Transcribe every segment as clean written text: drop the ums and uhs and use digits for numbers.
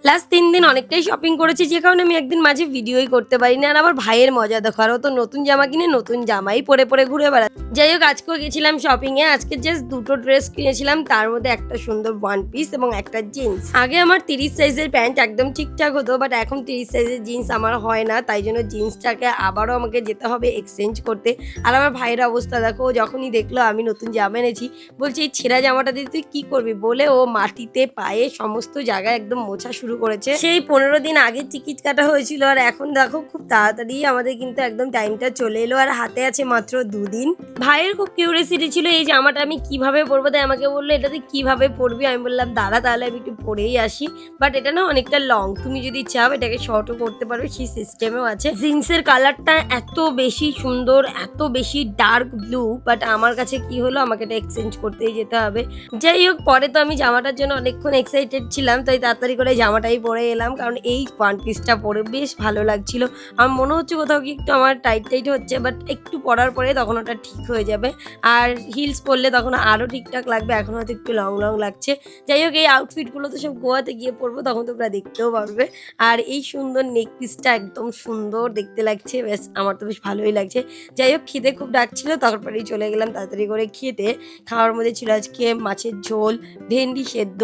Last ৩ দিন অনেকটাই shopping করেছি, যে কারণে আমি একদিন মাঝে ভিডিওই করতে পারিনি। আর আমার ভাইয়ের মজা দেখো, আর ও তো নতুন জামা কিনে নতুন জামাই পরে পরে ঘুরে বেড়ায়। যাই হোক, আজকেও গেছিলাম শপিং এ। আজকে জাস্ট ২ টো ড্রেস কিনেছিলাম, তার মধ্যে একটা সুন্দর ওয়ান পিস এবং একটা জিন্স। আগে আমার ৩০ সাইজের প্যান্ট একদম ঠিকঠাক হতো, বাট এখন ৩০ সাইজের জিন্স আমার হয় না, তাই জন্য জিন্সটাকে আবারও আমাকে যেতে হবে এক্সচেঞ্জ করতে। আর আমার ভাইয়ের অবস্থা দেখো, ও যখনই দেখলো আমি নতুন জামা এনেছি, বলছে এই ছেঁড়া জামাটা দিয়ে তুই কি করবি, বলে ও মাটিতে পায়ে সমস্ত জায়গায় একদম মোছা শুরু করেছে। সেই ১৫ দিন আগে টিকিট কাটা হয়েছিল, আর এখন দেখো খুব তাড়াতাড়ি আমাদের কিন্তু একদম টাইমটা চলে এলো, আর হাতে আছে মাত্র ২ দিন। ভাইয়ের খুব কিউরিয়াসিটি ছিল এই জামাটা আমি কিভাবে পরবো, তাই আমাকে বললো এটা তুই কিভাবে পরবি। আমি বললাম দাঁড়া তাহলে আমি একটু পরেই আসি। বাট এটা না অনেকটা লং, তুমি যদি চাও এটাকে শর্টও করতে পারবে, সেই সিস্টেমেও আছে। জিন্সের কালারটা এত বেশি সুন্দর, এত বেশি ডার্ক ব্লু, বাট আমার কাছে কি হলো, আমাকে এটা এক্সচেঞ্জ করতেই যেতে হবে। যাই হোক, পরে তো আমি জামাটার জন্য অনেকক্ষণ এক্সাইটেড ছিলাম, তাই তাড়াতাড়ি করে জামাটাই পরে এলাম, কারণ এই ওয়ান পিসটা পরে বেশ ভালো লাগছিল। আমার মনে হচ্ছে কোথাও কি একটু আমার টাইট টাইট হচ্ছে, বাট একটু পরার পরে তখন ওটা ঠিক হয়ে যাবে। আর হিলস পরলে তখন আরও ঠিকঠাক লাগবে, এখন হয়তো একটু লং লং লাগছে। যাই হোক, এই আউটফিটগুলো তো সব গোয়াতে গিয়ে পরবো, তখন তোমরা দেখতেও পারবে। আর এই সুন্দর নেক পিসটা একদম সুন্দর দেখতে লাগছে, বেশ আমার তো বেশ ভালোই লাগছে। যাই হোক, খিদে খুব ডাকছিল, তারপরেই চলে গেলাম তাড়াতাড়ি করে খেতে। খাওয়ার মধ্যে ছিল আজকে মাছের ঝোল, ভেন্ডি সেদ্ধ,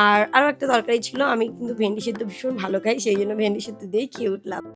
আর আরও একটা তরকারি ছিল। আমি কিন্তু ভেন্ডি সেদ্ধ ভীষণ ভালো খাই, সেই জন্য ভেন্ডি সেদ্ধ দিয়েই খেয়ে উঠলাম।